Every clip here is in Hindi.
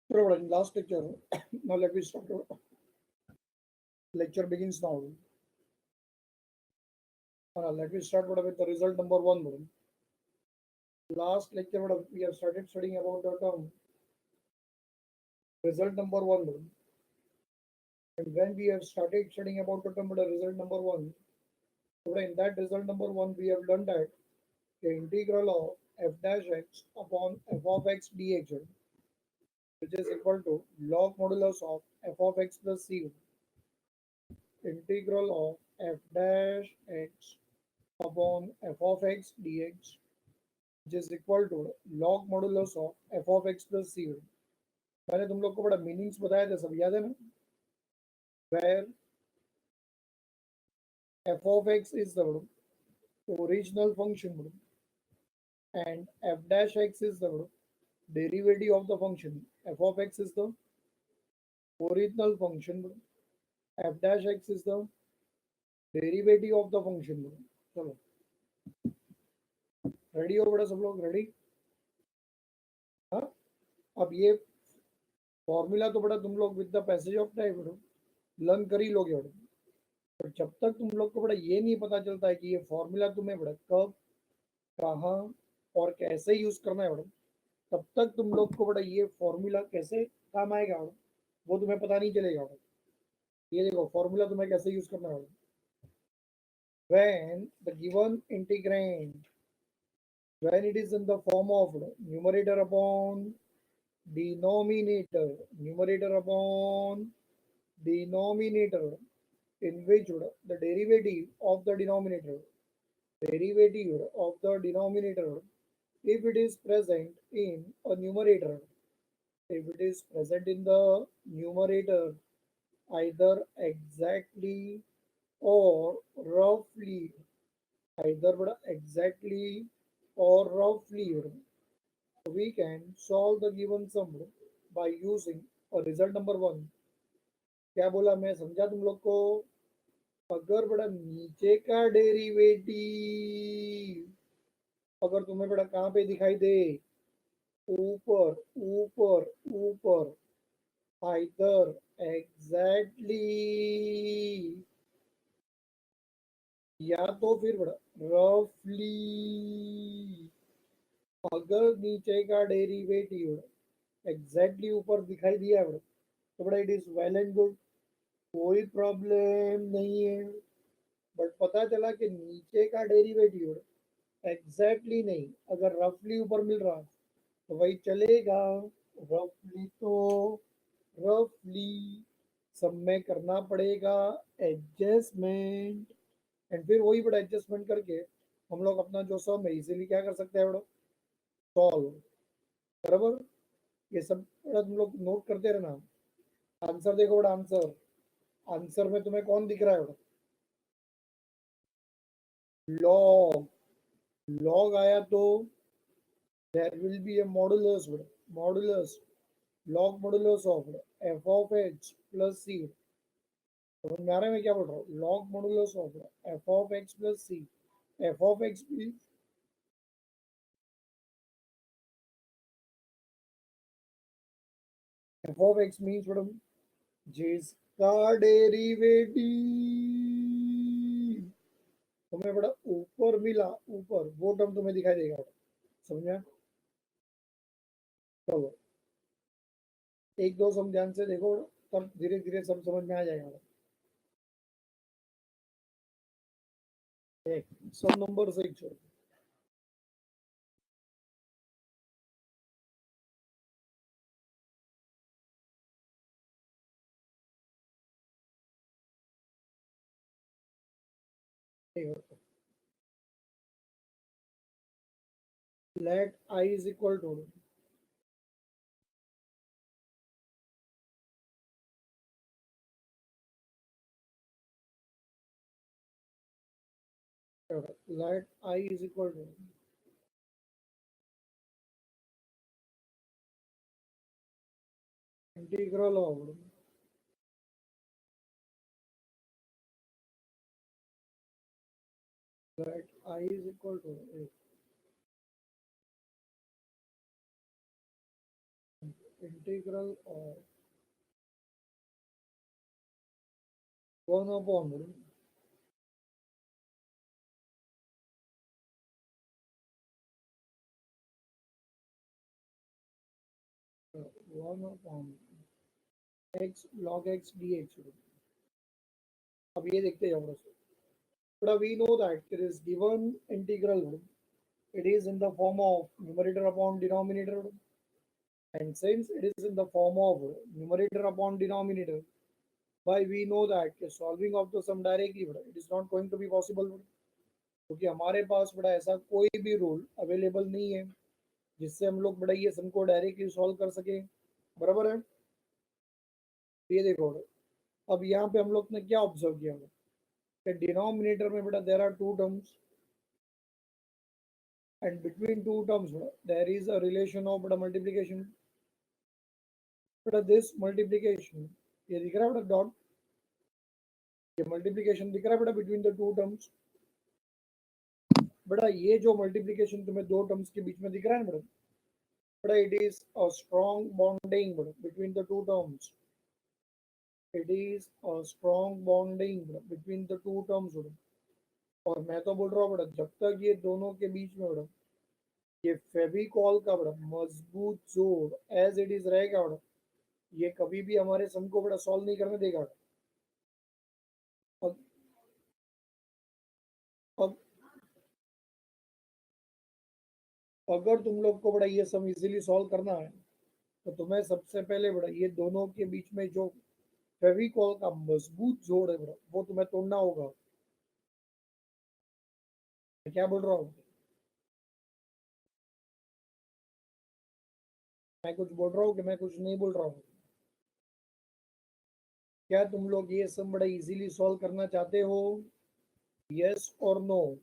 In last lecture, now let me start. Lecture begins now. Let me start with the result number one. Madam. Last lecture, we have started studying about the term result number one. Madam. And when we have started studying about the term result number one, in that result number one, we have learned that the integral of f dash x upon f of x dx, which is equal to log modulus of f of x plus c, integral of f dash x upon f of x dx, which is equal to log modulus of f of x plus c। मैंने तुम लोग को बड़ा मीनिंग्स बताया था, सब याद है ना? Where f of x is the original function and f dash x is the derivative of the function. F of x is the original function, f dash x is the derivative of the function। चलो रेडी हो बड़ा सब लोग? रेडी? हाँ, अब ये फॉर्मूला तो बड़ा तुम लोग with the passage of time learn कर ही लोगे बड़ा, पर जब तक तुम लोग को बड़ा ये नहीं पता चलता है कि ये फॉर्मूला तुम्हें बड़ा कब, कहाँ और कैसे यूज करना है बड़ा, तब तक तुम लोग को बड़ा ये फॉर्मूला कैसे काम आएगा बड़ा, वो तुम्हें पता नहीं चलेगा बड़ा। ये देखो फॉर्मूला तुम्हें कैसे यूज करना है बड़ा। When the given integrand, when it is in the form of numerator upon denominator, numerator upon denominator, in which the derivative of the denominator, if it is present in a numerator, if it is present in the numerator, either exactly or roughly, either exactly or roughly, we can solve the given sum by using a result number one। क्या बोला मैं समझा तुम लोग को? अगर बड़ा नीचे का डेरिवेटिव अगर तुम्हें बड़ा कहाँ पे दिखाई दे, ऊपर ऊपर ऊपर, आइदर एग्जैक्टली या तो फिर बड़ा रफली, अगर नीचे का डेरिवेटिव एग्जैक्टली ऊपर दिखाई दिया बड़ा, तो बड़ा it is well and good, कोई प्रॉब्लम नहीं है। बट पता चला कि नीचे का डेरिवेटिव एग्जैक्टली नहीं, अगर रफली ऊपर मिल रहा तो वही चलेगा। रफली तो रफली सब में करना पड़ेगा एडजस्टमेंट, एंड फिर वही बड़ा एडजस्टमेंट करके हम लोग अपना जो सम है इजीली क्या कर सकते हैं बड़ा, सॉल्व। बराबर? ये सब बड़ा तुम लोग नोट करते रहना। आंसर देखो बड़ा, आंसर आंसर में तुम्हें कौन दिख रहा है बड़ा? लॉग, लॉग आया तो there will be a modulus, modulus, log modulus of f of h plus c। समझ में आ रहा है मैं क्या बोल रहा हूँ? log modulus of f of x plus c, f of x भी f of x means madam जिसका डेरिवेटिव तुम्हें बड़ा ऊपर मिला, ऊपर वो टर्म तुम्हें दिखाई देगा। समझा? चलो एक दो सम ध्यान से देखो, तब धीरे धीरे सब समझ में आ जाएगा। सम number 6, let I is equal to let I is equal to integral of let I is equal to integral of 1/, 1/, x log x dx. अब ये देखते जाओ बस. But we know that there is given integral. It is in the form of numerator upon denominator. And since it is in the form of numerator upon denominator, why we know that solving of the sum directly it is not going to be possible. क्योंकि हमारे पास बड़ा ऐसा कोई भी रूल अवेलेबल नहीं है जिससे हम लोग बड़ा ये सम को डायरेक्टली सॉल्व कर सके. बराबर है. ये देखो, अब यहाँ पे हम लोग ने क्या ऑब्जर्व किया कि डिनोमिनेटर में बेटा there are two terms and between two terms there is a relation of multiplication. But this multiplication, ये दिख रहा है बेटा डॉट, ये मल्टीप्लीकेशन दिख रहा है बेटा बिटवीन द टू टर्म्स. बेटा ये जो मल्टीप्लीकेशन तुम्हें दो टर्म्स के बीच में दिख रहा है ना बेटा, बेटा it is a strong bonding between the two terms. It is a strong bonding between the two terms. और मैं तो बोल रहा हूँ बेटा जब तक ये दोनों के बीच में बेटा ये फेविकॉल का बड़ा मजबूत जोड़ एज इट इज रहेगा बड़ा, ये कभी भी हमारे सम को बड़ा सॉल्व नहीं करने देगा. अब अब अगर तुम लोग को बड़ा ये सम इजीली सॉल्व करना है तो तुम्हें सबसे पहले बड़ा ये दोनों के बीच में जो फेविकॉल का मजबूत जोड़ है बड़ा वो तुम्हें तोड़ना होगा. मैं क्या बोल रहा हूँ, मैं कुछ बोल रहा हूँ कि मैं कुछ नहीं बोल रहा हूँ. क्या तुम लोग ये सम बड़ा इजीली सॉल्व करना चाहते हो? यस और नो?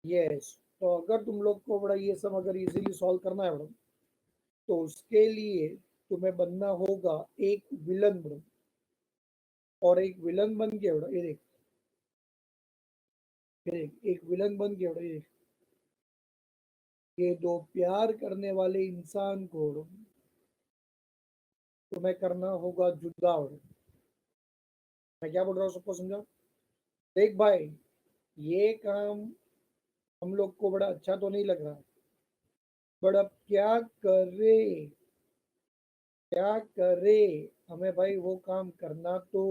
यस. तो अगर तुम लोग को बड़ा ये सम अगर इजीली सॉल्व करना है बड़ा तो उसके लिए तुम्हें बनना होगा एक विलन बड़ा. और एक विलन बन के बड़ा ये देख एक विलन बन के बड़ा ये दो प्यार करने वाले इंसान को तुम्हें करना होगा जुदा. मैं क्या बोल रहा हूँ सबको समझा? देख भाई, ये काम हम लोग को बड़ा अच्छा तो नहीं लग रहा, बट अब क्या करे हमें भाई वो काम करना तो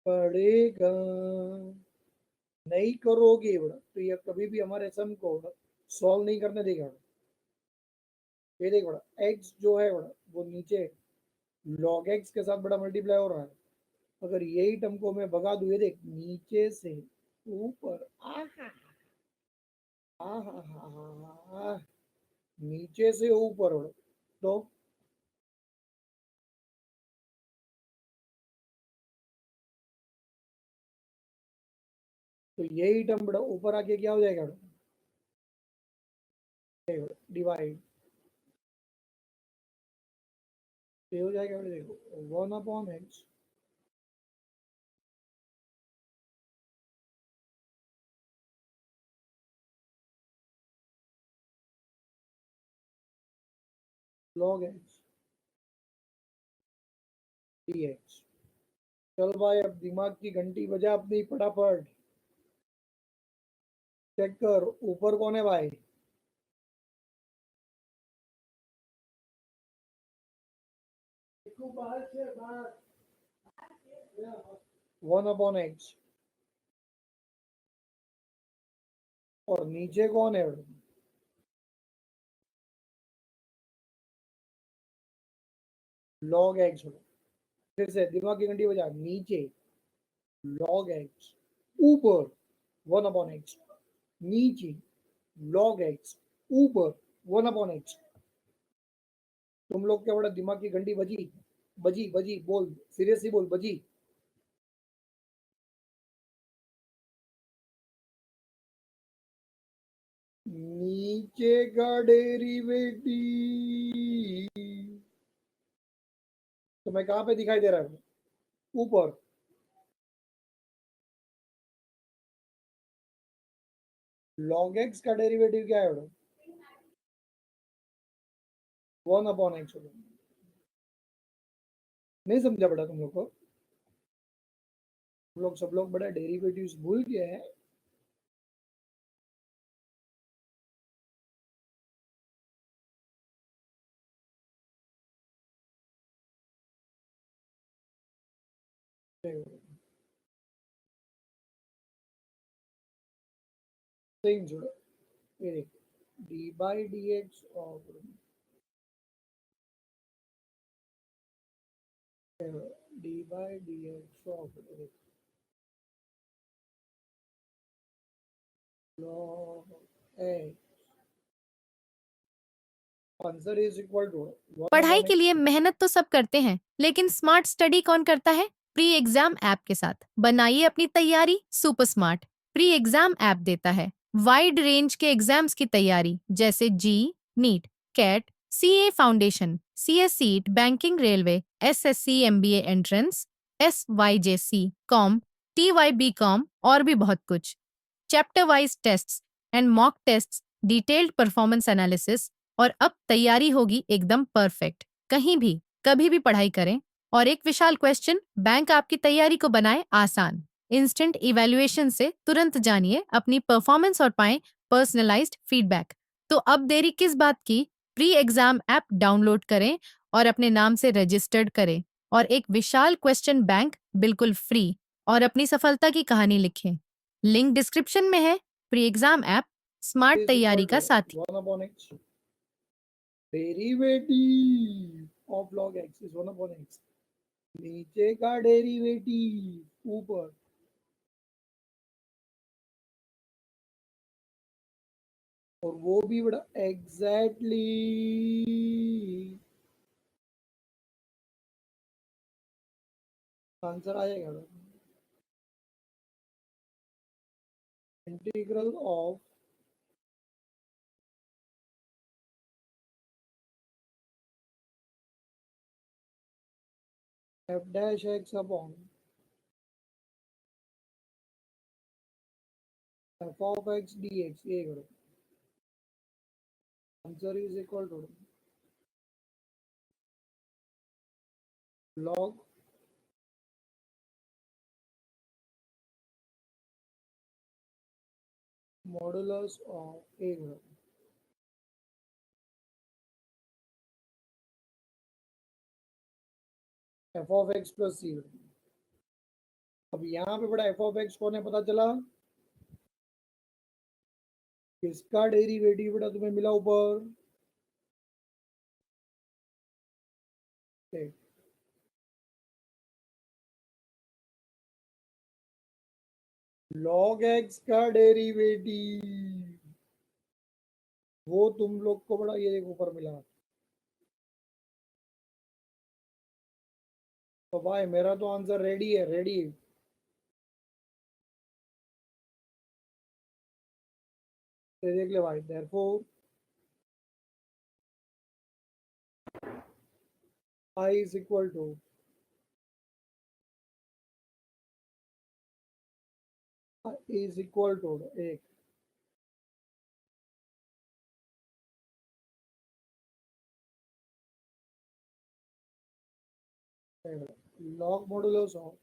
पड़ेगा. नहीं करोगे बड़ा तो ये कभी भी हमारे सम को सॉल्व नहीं करने देगा. ये देख बड़ा एक्स जो है बड़ा वो नीचे लॉग एक्स के साथ बड़ा मल्टीप्लाई हो रहा है. अगर यही टर्म को मैं भगा दूं, ये देख नीचे से ऊपर, आहा आहा हा, नीचे से ऊपर तो यही टर्म बड़ा ऊपर आके क्या हो जाएगा, डिवाइड. ये हो जाएगा देखो 1/x log x dx. चल भाई अब दिमाग की घंटी बजा अपनी फटाफट. चेक कर ऊपर कौन है भाई. 1/x. और नीचे कौन है, लॉग एक्स. फिर से दिमाग की घंटी बजा. नीचे लॉग एक्स, ऊपर 1/x. नीचे लॉग एक्स, ऊपर 1/x. तुम लोग क्या बड़ा दिमाग की घंटी बजी बजी बजी बोल, सीरियसली बोल बजी. नीचे का डेरिवेटिव तुम्हें कहाँ पे दिखाई दे रहा है? ऊपर. लॉग एक्स का डेरिवेटिव क्या है? 1/x होगा। नहीं समझा बेटा तुम लोग को? तुम लोग सब लोग बड़ा डेरिवेटिव्स भूल गए हैं। सेम जोड़ो, ये देखो d by d x of d by d x of log x answer is equal to one पढ़ाई अपॉन के लिए एक्स। मेहनत तो सब करते हैं, लेकिन स्मार्ट स्टडी कौन करता है? प्री एग्जाम ऐप के साथ बनाइए अपनी तैयारी super smart. Pre exam app देता है वाइड रेंज के एग्जाम्स की तैयारी, जैसे JEE, NEET, CAT, CA foundation, CSEET, banking, railway, SSC, MBA entrance, SYJC, com, TYB com और भी बहुत कुछ। Chapter wise tests and mock tests, detailed performance analysis, और अब तैयारी होगी एकदम परफेक्ट। कहीं भी कभी भी पढ़ाई करें, और एक विशाल क्वेश्चन बैंक आपकी तैयारी को बनाए आसान। इंस्टेंट इवैल्यूएशन से तुरंत जानिए अपनी परफॉर्मेंस और पाएं पर्सनलाइज्ड फीडबैक। तो अब देरी किस बात की? प्री एग्जाम ऐप डाउनलोड करें और अपने नाम से रजिस्टर्ड करें, और एक विशाल क्वेश्चन बैंक बिल्कुल फ्री, और अपनी सफलता की कहानी लिखें। लिंक डिस्क्रिप्शन में है। Pre exam app smart is तैयारी इक्वल का टू साथी। 1/x derivative of log x is 1/x। नीचे का डेरिवेटिव ऊपर, और वो भी बड़ा एग्जैक्टली आंसर आएगा। Integral of f dash x upon f of x d x, ये करो। Answer is equal to log modulus of a करो। F of x plus c. अब यहाँ पे बड़ा एफ ऑफ एक्स कौन है पता चला? किसका डेरिवेटिव बेटा तुम्हें मिला ऊपर? log एक्स का डेरिवेटिव, वो तुम लोग को बड़ा ये ऊपर मिला। तो भाई मेरा तो आंसर रेडी है, रेडी। देख ले भाई, therefore I is equal to एक log modulus of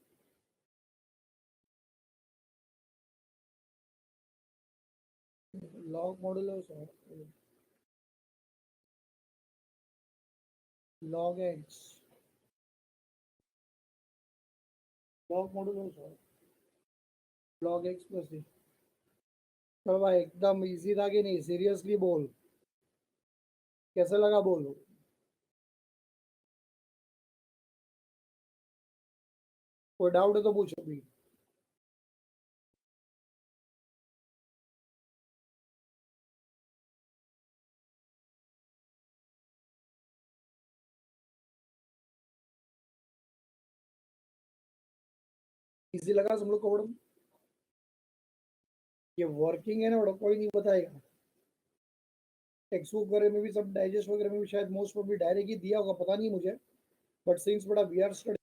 log modulus of log x log modulus of log x plus c. चलो भाई एकदम इजी था कि नहीं? सीरियसली बोल, कैसे लगा बोलो। कोई डाउट है तो पूछो भी। इजी लगा तुम लोग को बड़ा? ये वर्किंग है ना बड़ा, कोई नहीं बताएगा। टेक्स्ट बुक वगैरह में भी सब डाइजेस्ट वगैरह में भी शायद मोस्ट प्रोबेबली डायरेक्ट ही दिया होगा, पता नहीं मुझे। बट सिंस बड़ा we are study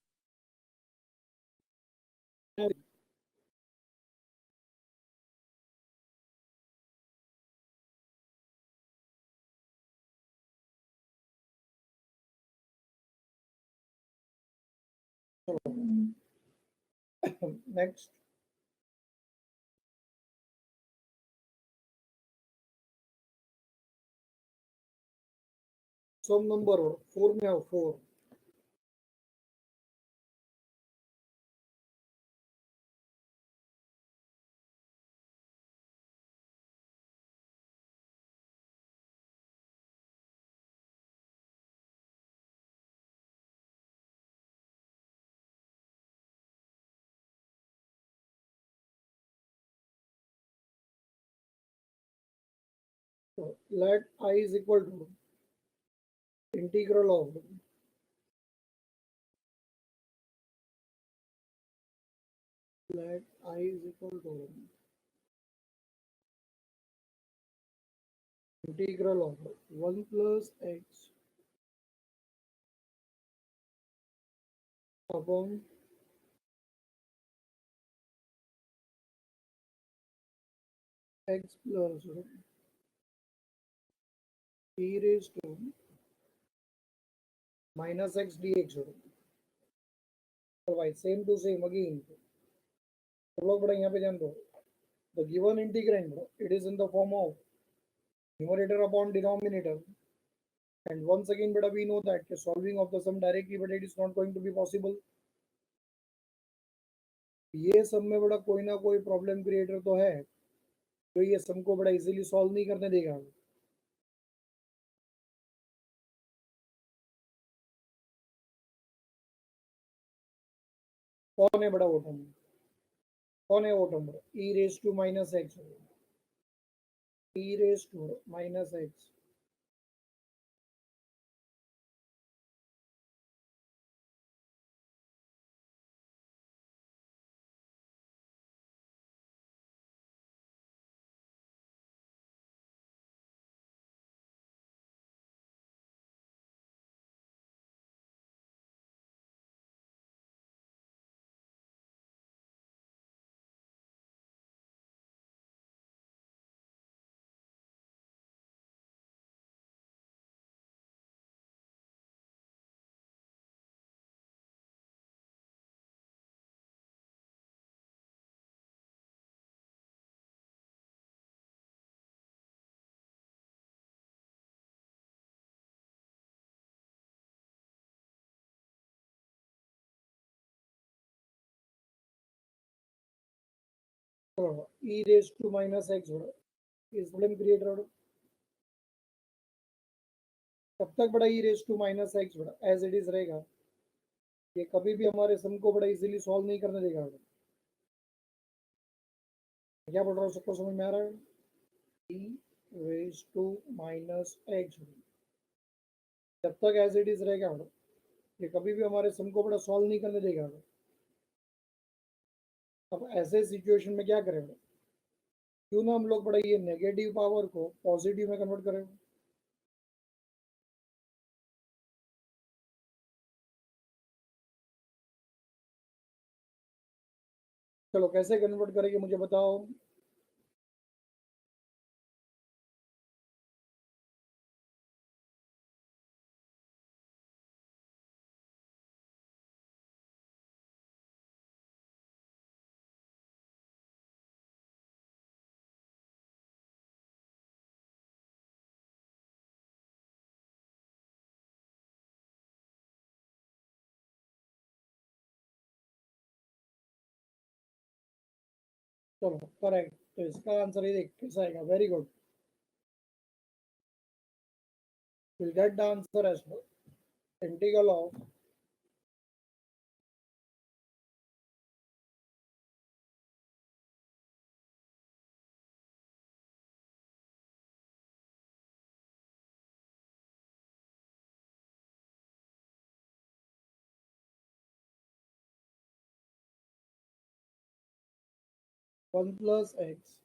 next sum number 4 में आओ 4 let I is equal to integral of let I is equal to integral of 1 plus x upon x plus e raised to minus x dx भाई सेम टू सेम अगेन तो लोग बड़ा यहाँ पे जान दो the given integrand it is in the form of numerator upon denominator and once again but we know that the solving of the sum directly but it is not going to be possible ये सब में बड़ा कोई ना कोई प्रॉब्लम क्रिएटर तो है तो ये सम को बड़ा इजीली सॉल्व नहीं करने देगा कौन है बड़ा वो टर्म कौन है वो term e raise to minus x e raise to minus x e raise to minus x इस प्रॉब्लम क्रिएटर तब तक बड़ा e raise to minus x बड़ा एज इट इज रहेगा ये कभी भी हमारे सम को बड़ा इजीली सॉल्व नहीं करने देगा क्या बोल रहा हूँ सबको समझ में आ रहा है e raise to minus x जब तक एज इट इज रहेगा ये कभी भी हमारे सम को बड़ा सॉल्व नहीं करने देगा अब ऐसे सिचुएशन में क्या करें क्यों ना हम लोग बड़ा ये नेगेटिव पावर को पॉजिटिव में कन्वर्ट करें चलो कैसे कन्वर्ट करेंगे मुझे बताओ चलो करेक्ट तो इसका आंसर ये देख कैसा आएगा very good will get the answer as integral of one plus x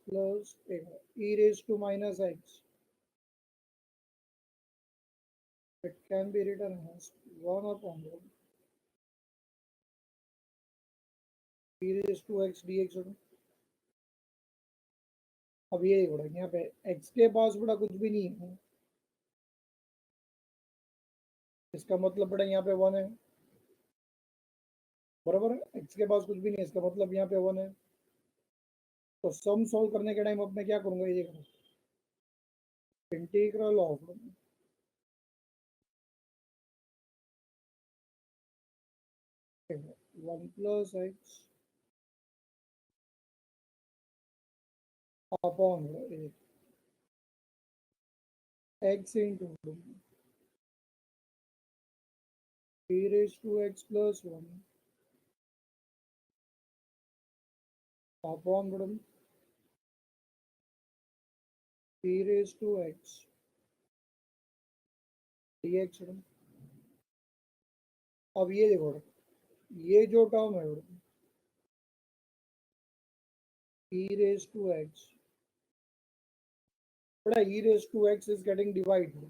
plus e raise to minus x it can be written as 1 upon e raised to x dx अब ये बड़ा यहाँ पे x के पास बड़ा कुछ भी नहीं है इसका मतलब बड़ा यहाँ पे 1 है बराबर है, एक्स के पास कुछ भी नहीं है, इसका मतलब यहाँ पे 1 है। तो सम सॉल्व करने के टाइम अब मैं क्या करूंगा, ये देखो, integral of 1 plus x upon x into p raised to x plus 1 upon p raised to x dx। अब ये देखो, ये जो टर्म है e raised to x, बड़ा e raised to x is getting divided,